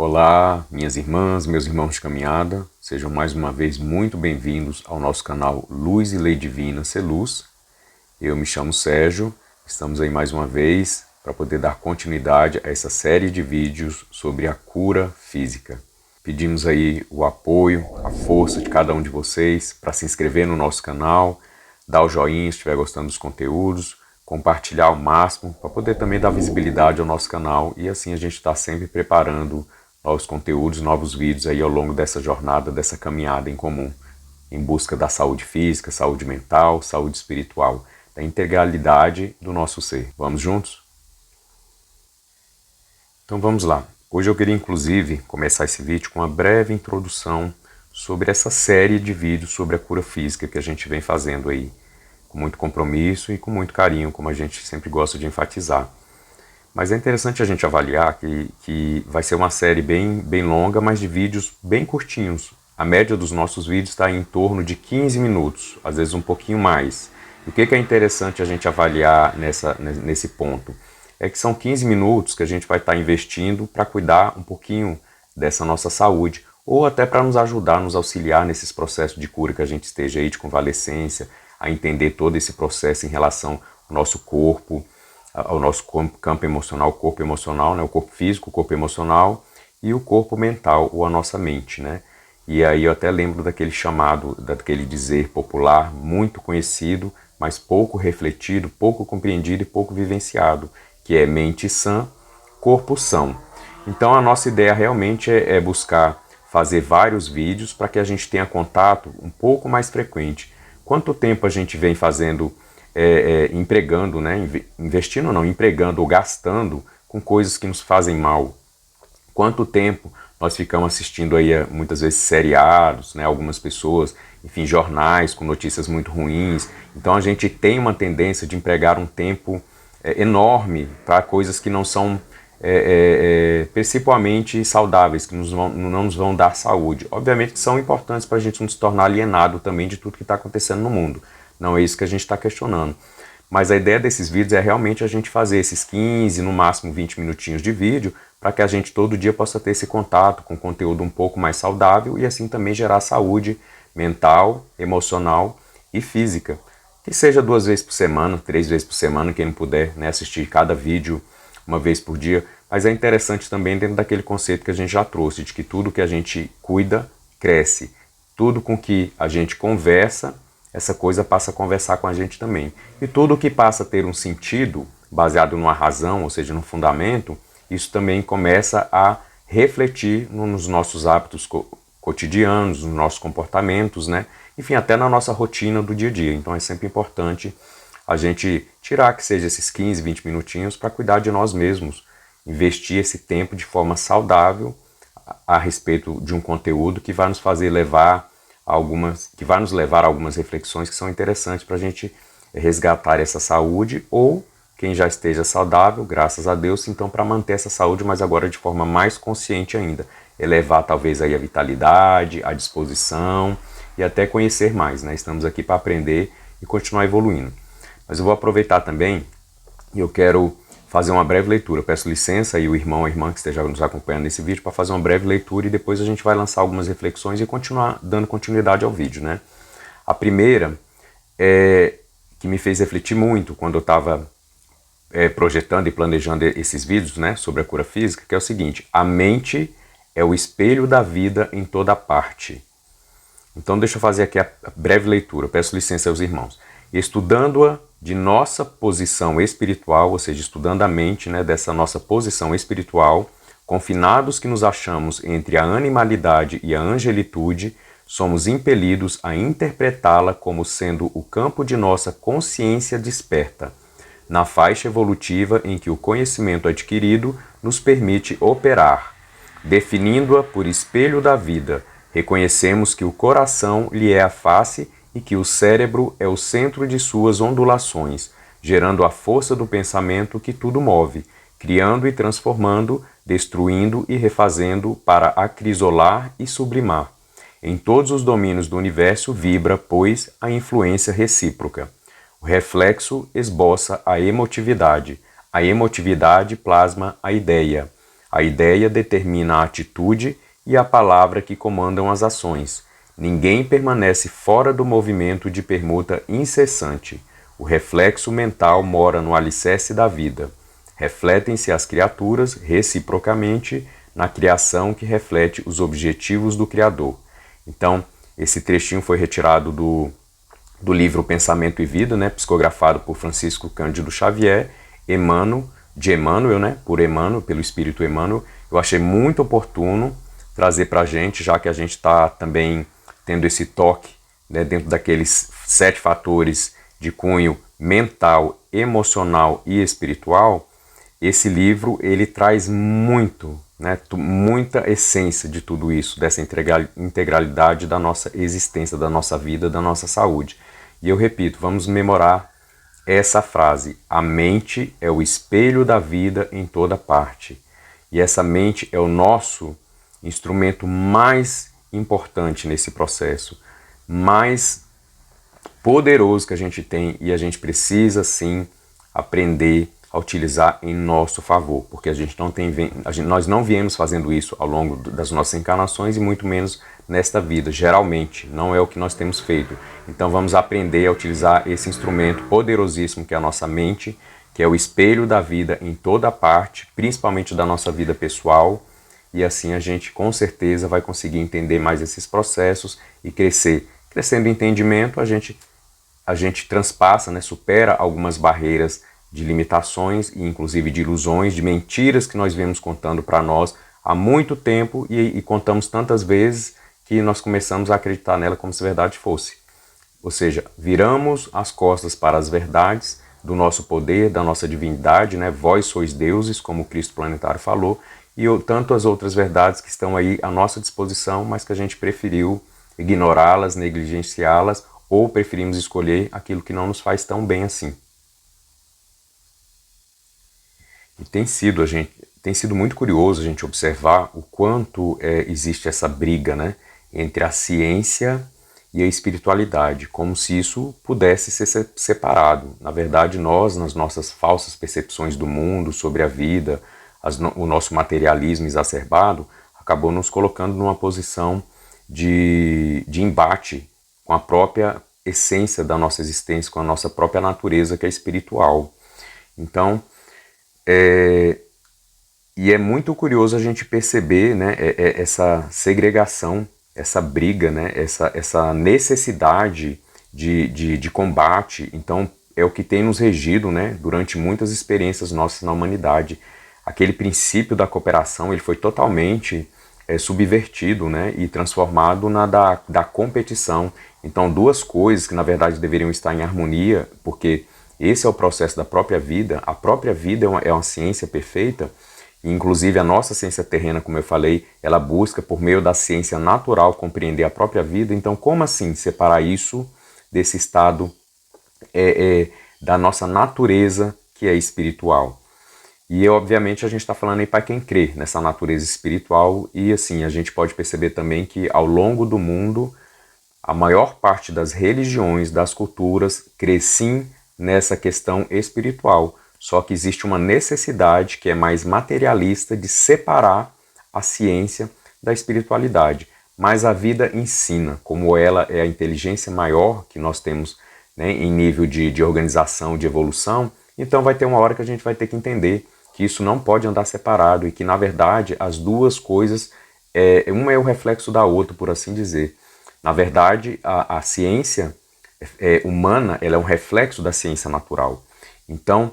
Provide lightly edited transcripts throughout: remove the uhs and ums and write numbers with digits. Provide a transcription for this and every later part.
Olá, minhas irmãs, meus irmãos de caminhada, sejam mais uma vez muito bem-vindos ao nosso canal Luz e Lei Divina Ser Luz. Eu me chamo Sérgio, estamos aí mais uma vez para poder dar continuidade a essa série de vídeos sobre a cura física. Pedimos aí o apoio, a força de cada um de vocês para se inscrever no nosso canal, dar o joinha se estiver gostando dos conteúdos, compartilhar ao máximo para poder também dar visibilidade ao nosso canal e assim a gente está sempre preparando novos conteúdos, novos vídeos aí ao longo dessa jornada, dessa caminhada em comum, em busca da saúde física, saúde mental, saúde espiritual, da integralidade do nosso ser. Vamos juntos? Então vamos lá. Hoje eu queria inclusive começar esse vídeo com uma breve introdução sobre essa série de vídeos sobre a cura física que a gente vem fazendo aí, com muito compromisso e com muito carinho, como a gente sempre gosta de enfatizar. Mas é interessante a gente avaliar que vai ser uma série bem longa, mas de vídeos bem curtinhos. A média dos nossos vídeos está em torno de 15 minutos, às vezes um pouquinho mais. E o que é interessante a gente avaliar nesse ponto? É que são 15 minutos que a gente vai estar investindo para cuidar um pouquinho dessa nossa saúde, ou até para nos ajudar, nos auxiliar nesses processos de cura que a gente esteja aí, de convalescência, a entender todo esse processo em relação ao nosso corpo, ao nosso campo emocional, o corpo emocional, né? O corpo físico, o corpo emocional e o corpo mental, ou a nossa mente, né? E aí eu até lembro daquele chamado, daquele dizer popular muito conhecido, mas pouco refletido, pouco compreendido e pouco vivenciado, que é mente sã, corpo são. Então a nossa ideia realmente é buscar fazer vários vídeos para que a gente tenha contato um pouco mais frequente. Quanto tempo a gente vem fazendo empregando, né? Investindo não, empregando ou gastando com coisas que nos fazem mal. Quanto tempo nós ficamos assistindo aí muitas vezes seriados, né? Algumas pessoas, enfim, jornais com notícias muito ruins. Então a gente tem uma tendência de empregar um tempo enorme para coisas que não são principalmente saudáveis, que não nos vão dar saúde. Obviamente que são importantes para a gente não se tornar alienado também de tudo que está acontecendo no mundo. Não é isso que a gente está questionando. Mas a ideia desses vídeos é realmente a gente fazer esses 15, no máximo 20 minutinhos de vídeo, para que a gente todo dia possa ter esse contato com conteúdo um pouco mais saudável e assim também gerar saúde mental, emocional e física. Que seja 2 vezes por semana, 3 vezes por semana, quem não puder, né, assistir cada vídeo uma vez por dia. Mas é interessante também dentro daquele conceito que a gente já trouxe, de que tudo que a gente cuida, cresce. Tudo com que a gente conversa, essa coisa passa a conversar com a gente também. E tudo que passa a ter um sentido, baseado numa razão, ou seja, num fundamento, isso também começa a refletir nos nossos hábitos cotidianos, nos nossos comportamentos, né? Enfim, até na nossa rotina do dia a dia. Então é sempre importante a gente tirar que seja esses 15, 20 minutinhos para cuidar de nós mesmos, investir esse tempo de forma saudável a respeito de um conteúdo que vai nos fazer que vai nos levar a algumas reflexões que são interessantes para a gente resgatar essa saúde, ou quem já esteja saudável, graças a Deus, então para manter essa saúde, mas agora de forma mais consciente ainda, elevar talvez aí a vitalidade, a disposição e até conhecer mais, né? Estamos aqui para aprender e continuar evoluindo. Mas eu vou aproveitar também e eu quero fazer uma breve leitura. Peço licença aí o irmão ou a irmã que esteja nos acompanhando nesse vídeo para fazer uma breve leitura e depois a gente vai lançar algumas reflexões e continuar dando continuidade ao vídeo, né? A primeira é que me fez refletir muito quando eu estava projetando e planejando esses vídeos, né, sobre a cura física, que é o seguinte: a mente é o espelho da vida em toda parte. Então deixa eu fazer aqui a breve leitura, peço licença aos irmãos. Estudando-a de nossa posição espiritual, ou seja, estudando a mente, né, dessa nossa posição espiritual, confinados que nos achamos entre a animalidade e a angelitude, somos impelidos a interpretá-la como sendo o campo de nossa consciência desperta, na faixa evolutiva em que o conhecimento adquirido nos permite operar. Definindo-a por espelho da vida, reconhecemos que o coração lhe é a face e que o cérebro é o centro de suas ondulações, gerando a força do pensamento que tudo move, criando e transformando, destruindo e refazendo para acrisolar e sublimar. Em todos os domínios do universo vibra, pois, a influência recíproca. O reflexo esboça a emotividade plasma a ideia. A ideia determina a atitude e a palavra que comandam as ações. Ninguém permanece fora do movimento de permuta incessante. O reflexo mental mora no alicerce da vida. Refletem-se as criaturas, reciprocamente, na criação que reflete os objetivos do Criador. Então, esse trechinho foi retirado do livro Pensamento e Vida, né, psicografado por Francisco Cândido Xavier, de Emmanuel, né, por Emmanuel, pelo Espírito Emmanuel. Eu achei muito oportuno trazer para a gente, já que a gente está também tendo esse toque, né, dentro daqueles 7 fatores de cunho mental, emocional e espiritual. Esse livro ele traz muito, né, muita essência de tudo isso, dessa integralidade da nossa existência, da nossa vida, da nossa saúde. E eu repito, vamos memorar essa frase: a mente é o espelho da vida em toda parte. E essa mente é o nosso instrumento mais importante nesse processo, mais poderoso que a gente tem, e a gente precisa sim aprender a utilizar em nosso favor, porque nós não viemos fazendo isso ao longo das nossas encarnações e muito menos nesta vida, geralmente, não é o que nós temos feito. Então vamos aprender a utilizar esse instrumento poderosíssimo que é a nossa mente, que é o espelho da vida em toda parte, principalmente da nossa vida pessoal, e assim a gente com certeza vai conseguir entender mais esses processos e crescer. Crescendo em entendimento, a gente transpassa, né, supera algumas barreiras de limitações e inclusive de ilusões, de mentiras que nós vemos contando para nós há muito tempo e contamos tantas vezes que nós começamos a acreditar nela como se verdade fosse. Ou seja, viramos as costas para as verdades do nosso poder, da nossa divindade, né? Vós sois deuses, como o Cristo Planetário falou, e tantas outras verdades que estão aí à nossa disposição, mas que a gente preferiu ignorá-las, negligenciá-las, ou preferimos escolher aquilo que não nos faz tão bem assim. E tem sido muito curioso a gente observar o quanto existe essa briga, né, entre a ciência e a espiritualidade, como se isso pudesse ser separado. Na verdade, nós, nas nossas falsas percepções do mundo, sobre a vida, o nosso materialismo exacerbado, acabou nos colocando numa posição de embate com a própria essência da nossa existência, com a nossa própria natureza, que é espiritual. Então, e é muito curioso a gente perceber, né, essa segregação, essa briga, né, essa necessidade de combate. Então, é o que tem nos regido, né, durante muitas experiências nossas na humanidade. Aquele princípio da cooperação ele foi totalmente subvertido, né, e transformado na da competição. Então, duas coisas que na verdade deveriam estar em harmonia, porque esse é o processo da própria vida. A própria vida é uma ciência perfeita, e inclusive a nossa ciência terrena, como eu falei, ela busca por meio da ciência natural compreender a própria vida. Então, como assim separar isso desse estado da nossa natureza que é espiritual? E obviamente a gente está falando aí para quem crê nessa natureza espiritual, e assim, a gente pode perceber também que ao longo do mundo, a maior parte das religiões, das culturas, crê sim nessa questão espiritual. Só que existe uma necessidade que é mais materialista de separar a ciência da espiritualidade. Mas a vida ensina, como ela é a inteligência maior que nós temos, né, em nível de organização, de evolução, então vai ter uma hora que a gente vai ter que entender que isso não pode andar separado e que, na verdade, as duas coisas, uma é o reflexo da outra, por assim dizer. Na verdade, a ciência humana ela é um reflexo da ciência natural. Então,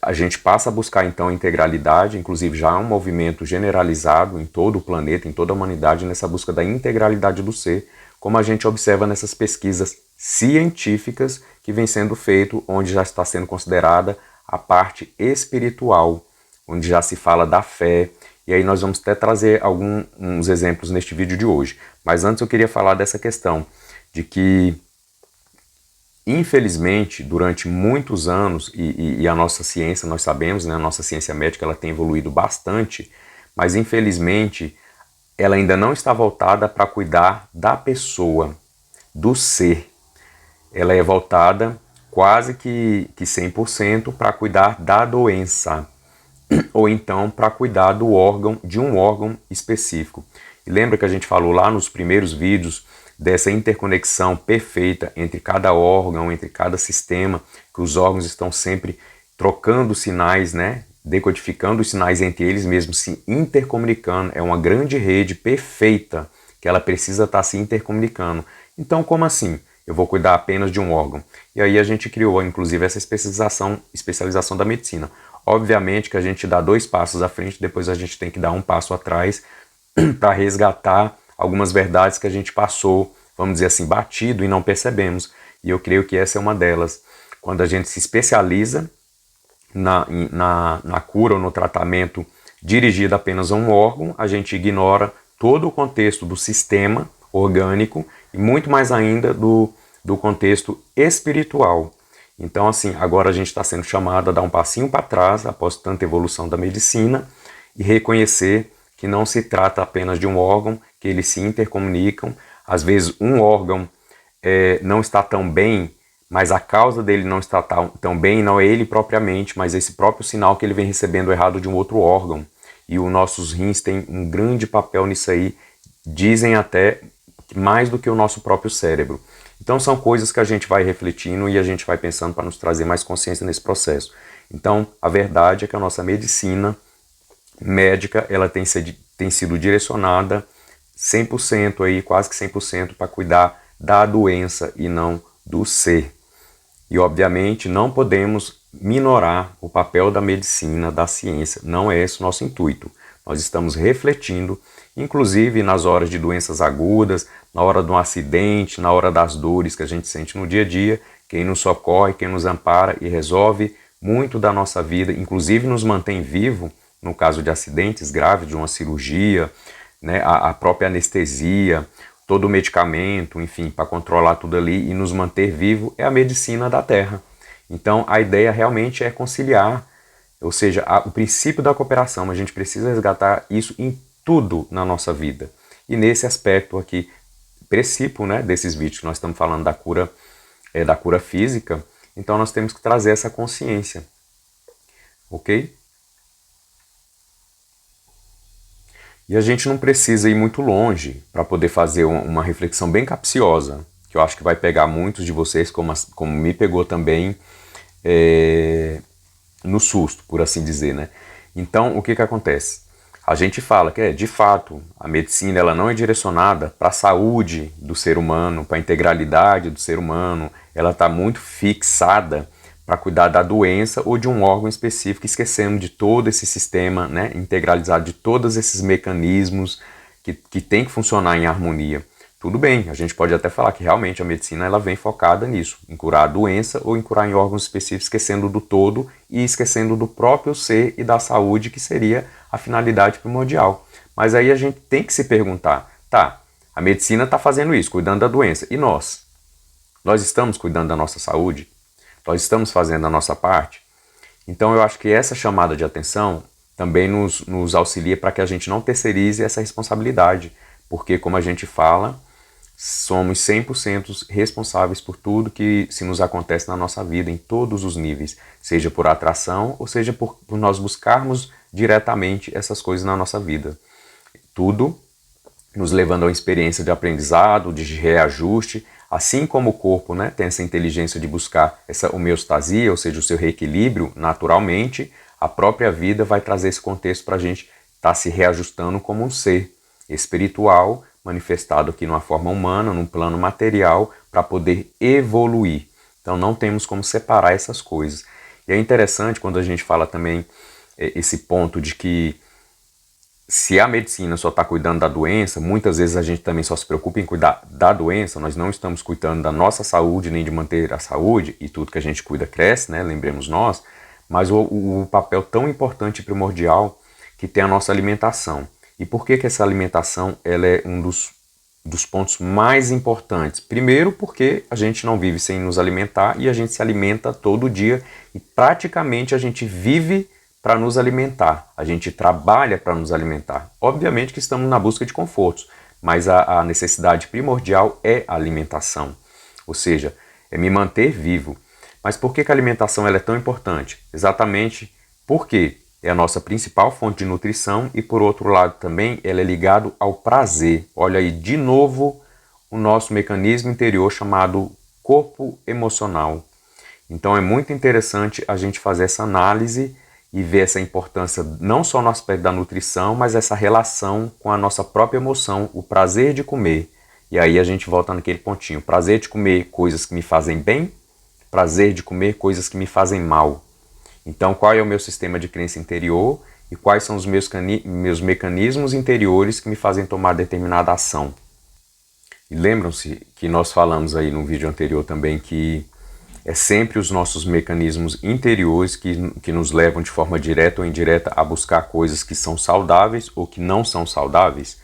a gente passa a buscar então a integralidade, inclusive já há um movimento generalizado em todo o planeta, em toda a humanidade, nessa busca da integralidade do ser, como a gente observa nessas pesquisas científicas que vem sendo feito, onde já está sendo considerada a parte espiritual, onde já se fala da fé, e aí nós vamos até trazer alguns exemplos neste vídeo de hoje. Mas antes eu queria falar dessa questão de que, infelizmente, durante muitos anos, e a nossa ciência, nós sabemos, né, a nossa ciência médica ela tem evoluído bastante, mas infelizmente ela ainda não está voltada para cuidar da pessoa, do ser. Ela é voltada quase que 100% para cuidar da doença. ou então para cuidar do órgão, de um órgão específico. E lembra que a gente falou lá nos primeiros vídeos dessa interconexão perfeita entre cada órgão, entre cada sistema, que os órgãos estão sempre trocando sinais, né? Decodificando os sinais entre eles mesmos, se intercomunicando. É uma grande rede perfeita que ela precisa estar se intercomunicando. Então, como assim? Eu vou cuidar apenas de um órgão. E aí a gente criou, inclusive, essa especialização da medicina. Obviamente que a gente dá 2 passos à frente, depois a gente tem que dar um passo atrás para resgatar algumas verdades que a gente passou, vamos dizer assim, batido e não percebemos. E eu creio que essa é uma delas. Quando a gente se especializa na cura ou no tratamento dirigido apenas a um órgão, a gente ignora todo o contexto do sistema orgânico e muito mais ainda do contexto espiritual. Então, assim, agora a gente está sendo chamado a dar um passinho para trás, após tanta evolução da medicina, e reconhecer que não se trata apenas de um órgão, que eles se intercomunicam. Às vezes um órgão não está tão bem, mas a causa dele não está tão bem não é ele propriamente, mas esse próprio sinal que ele vem recebendo errado de um outro órgão. E os nossos rins têm um grande papel nisso aí, dizem até mais do que o nosso próprio cérebro. Então são coisas que a gente vai refletindo e a gente vai pensando para nos trazer mais consciência nesse processo. Então a verdade é que a nossa medicina médica ela tem sido direcionada 100% aí, quase que 100% para cuidar da doença e não do ser. E obviamente não podemos minorar o papel da medicina, da ciência, não é esse o nosso intuito. Nós estamos refletindo, inclusive nas horas de doenças agudas, na hora de um acidente, na hora das dores que a gente sente no dia a dia, quem nos socorre, quem nos ampara e resolve muito da nossa vida, inclusive nos mantém vivo, no caso de acidentes graves, de uma cirurgia, né, a própria anestesia, todo o medicamento, enfim, para controlar tudo ali e nos manter vivo, é a medicina da Terra. Então a ideia realmente é conciliar, ou seja, o princípio da cooperação. A gente precisa resgatar isso em tudo na nossa vida. E nesse aspecto aqui, princípio, né, desses vídeos que nós estamos falando da cura física, então nós temos que trazer essa consciência, ok? E a gente não precisa ir muito longe para poder fazer uma reflexão bem capciosa, que eu acho que vai pegar muitos de vocês, como me pegou também, no susto, por assim dizer, né? Então, o que acontece? A gente fala que, de fato, a medicina ela não é direcionada para a saúde do ser humano, para a integralidade do ser humano, ela está muito fixada para cuidar da doença ou de um órgão específico, esquecendo de todo esse sistema, né, integralizado, de todos esses mecanismos que tem que funcionar em harmonia. Tudo bem, a gente pode até falar que realmente a medicina ela vem focada nisso, em curar a doença ou em curar em órgãos específicos, esquecendo do todo e esquecendo do próprio ser e da saúde, que seria a finalidade primordial. Mas aí a gente tem que se perguntar, tá, a medicina está fazendo isso, cuidando da doença, e nós? Nós estamos cuidando da nossa saúde? Nós estamos fazendo a nossa parte? Então eu acho que essa chamada de atenção também nos auxilia para que a gente não terceirize essa responsabilidade, porque como a gente fala, somos 100% responsáveis por tudo que se nos acontece na nossa vida, em todos os níveis, seja por atração ou seja por nós buscarmos diretamente essas coisas na nossa vida. Tudo nos levando a uma experiência de aprendizado, de reajuste, assim como o corpo, né, tem essa inteligência de buscar essa homeostasia, ou seja, o seu reequilíbrio naturalmente, a própria vida vai trazer esse contexto para a gente estar se reajustando como um ser espiritual, manifestado aqui numa forma humana, num plano material, para poder evoluir. Então não temos como separar essas coisas. E é interessante quando a gente fala também esse ponto de que se a medicina só está cuidando da doença, muitas vezes a gente também só se preocupa em cuidar da doença, nós não estamos cuidando da nossa saúde, nem de manter a saúde, e tudo que a gente cuida cresce, né? Lembremos nós, mas o papel tão importante e primordial que tem a nossa alimentação. E por que essa alimentação ela é um dos pontos mais importantes? Primeiro porque a gente não vive sem nos alimentar e a gente se alimenta todo dia e praticamente a gente vive para nos alimentar, a gente trabalha para nos alimentar. Obviamente que estamos na busca de confortos, mas a necessidade primordial é a alimentação, ou seja, é me manter vivo. Mas por que a alimentação ela é tão importante? Exatamente porque é a nossa principal fonte de nutrição e, por outro lado, também ela é ligada ao prazer. Olha aí, de novo, o nosso mecanismo interior chamado corpo emocional. Então é muito interessante a gente fazer essa análise e ver essa importância não só no aspecto da nutrição, mas essa relação com a nossa própria emoção, o prazer de comer. E aí a gente volta naquele pontinho, prazer de comer coisas que me fazem bem, prazer de comer coisas que me fazem mal. Então qual é o meu sistema de crença interior e quais são os meus mecanismos interiores que me fazem tomar determinada ação. E lembram-se que nós falamos aí no vídeo anterior também que é sempre os nossos mecanismos interiores que nos levam de forma direta ou indireta a buscar coisas que são saudáveis ou que não são saudáveis.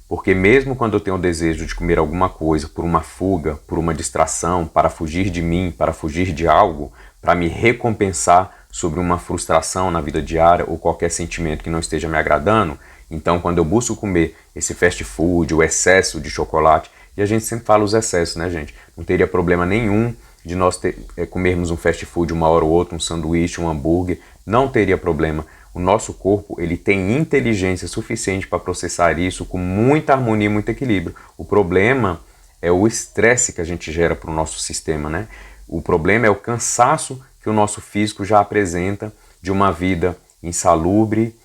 Porque mesmo quando eu tenho o desejo de comer alguma coisa por uma fuga, por uma distração, para fugir de mim, para fugir de algo, para me recompensar sobre uma frustração na vida diária ou qualquer sentimento que não esteja me agradando, então quando eu busco comer esse fast food, o excesso de chocolate, e a gente sempre fala os excessos, né, gente? Não teria problema nenhum de nós comermos um fast food uma hora ou outra, um sanduíche, um hambúrguer, não teria problema. O nosso corpo ele tem inteligência suficiente para processar isso com muita harmonia e muito equilíbrio. O problema é o estresse que a gente gera para o nosso sistema, né? O problema é o cansaço que o nosso físico já apresenta de uma vida insalubre,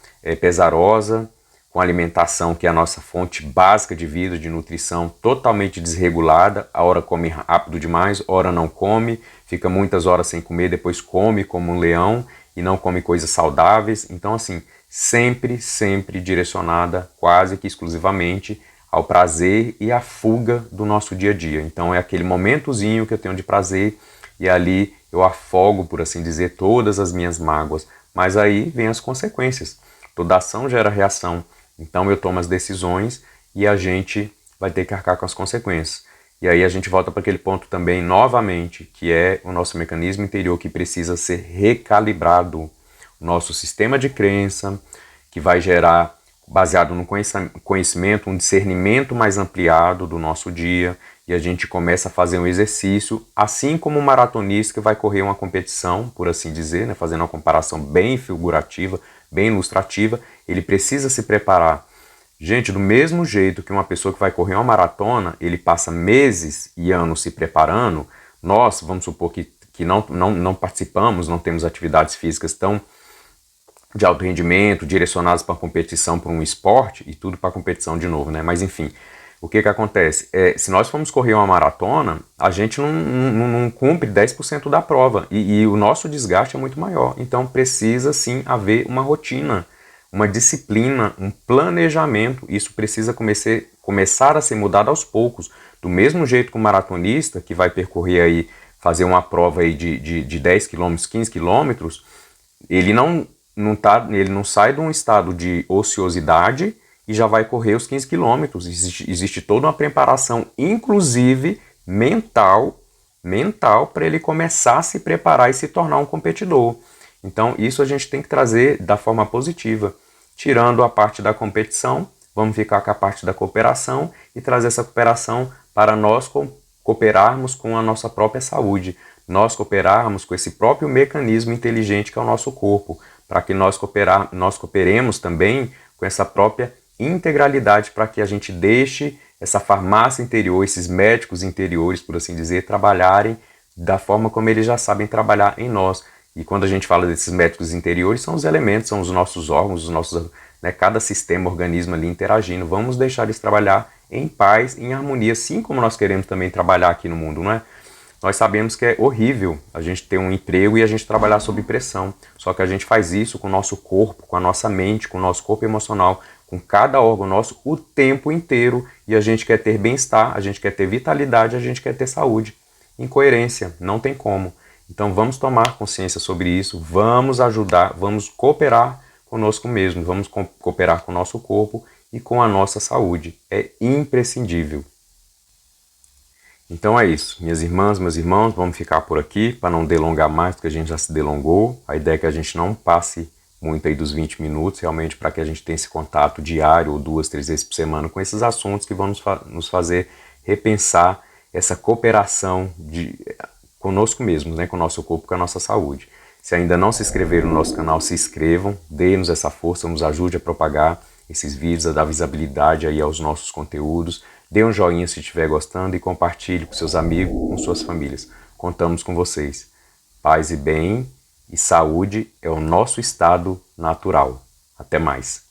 pesarosa, com alimentação que é a nossa fonte básica de vida, de nutrição totalmente desregulada, a hora come rápido demais, a hora não come, fica muitas horas sem comer, depois come como um leão e não come coisas saudáveis. Então assim, sempre direcionada quase que exclusivamente ao prazer e à fuga do nosso dia a dia. Então é aquele momentozinho que eu tenho de prazer e ali eu afogo, por assim dizer, todas as minhas mágoas. Mas aí vem as consequências. Toda ação gera reação. Então eu tomo as decisões e a gente vai ter que arcar com as consequências. E aí a gente volta para aquele ponto também, novamente, que é o nosso mecanismo interior que precisa ser recalibrado. O nosso sistema de crença, que vai gerar, baseado no conhecimento, um discernimento mais ampliado do nosso dia, e a gente começa a fazer um exercício, assim como um maratonista que vai correr uma competição, por assim dizer, né, fazendo uma comparação bem figurativa, bem ilustrativa, ele precisa se preparar. Gente, do mesmo jeito que uma pessoa que vai correr uma maratona, ele passa meses e anos se preparando, nós, vamos supor que não participamos, não temos atividades físicas tão de alto rendimento, direcionadas para competição, para um esporte, e tudo para competição de novo, né? Mas enfim, o que acontece? Se nós formos correr uma maratona, a gente não cumpre 10% da prova, e o nosso desgaste é muito maior. Então precisa sim haver uma rotina, uma disciplina, um planejamento. Isso precisa começar a ser mudado aos poucos. Do mesmo jeito que o maratonista, que vai percorrer aí, fazer uma prova aí de 10 km, 15 km, ele não sai de um estado de ociosidade e já vai correr os 15 quilômetros. Existe toda uma preparação, inclusive mental, para ele começar a se preparar e se tornar um competidor. Então isso a gente tem que trazer da forma positiva. Tirando a parte da competição, vamos ficar com a parte da cooperação e trazer essa cooperação para nós cooperarmos com a nossa própria saúde. Nós cooperarmos com esse próprio mecanismo inteligente que é o nosso corpo, para que nós cooperemos também com essa própria integralidade, para que a gente deixe essa farmácia interior, esses médicos interiores, por assim dizer, trabalharem da forma como eles já sabem trabalhar em nós. E quando a gente fala desses médicos interiores, são os elementos, são os nossos órgãos, cada sistema, organismo ali interagindo. Vamos deixar eles trabalhar em paz, em harmonia, assim como nós queremos também trabalhar aqui no mundo, não é? Nós sabemos que é horrível a gente ter um emprego e a gente trabalhar sob pressão. Só que a gente faz isso com o nosso corpo, com a nossa mente, com o nosso corpo emocional, com cada órgão nosso o tempo inteiro. E a gente quer ter bem-estar, a gente quer ter vitalidade, a gente quer ter saúde. Incoerência, não tem como. Então vamos tomar consciência sobre isso, vamos ajudar, vamos cooperar conosco mesmo, vamos cooperar com o nosso corpo e com a nossa saúde. É imprescindível. Então é isso, minhas irmãs, meus irmãos, vamos ficar por aqui para não delongar mais, porque a gente já se delongou. A ideia é que a gente não passe muito aí dos 20 minutos, realmente para que a gente tenha esse contato diário ou 2, 3 vezes por semana com esses assuntos que vão nos fazer repensar essa cooperação conosco mesmos, né, com o nosso corpo, com a nossa saúde. Se ainda não se inscreveram no nosso canal, se inscrevam, dê-nos essa força, nos ajude a propagar esses vídeos, a dar visibilidade aí aos nossos conteúdos. Dê um joinha se estiver gostando e compartilhe com seus amigos, com suas famílias. Contamos com vocês. Paz e bem e saúde é o nosso estado natural. Até mais.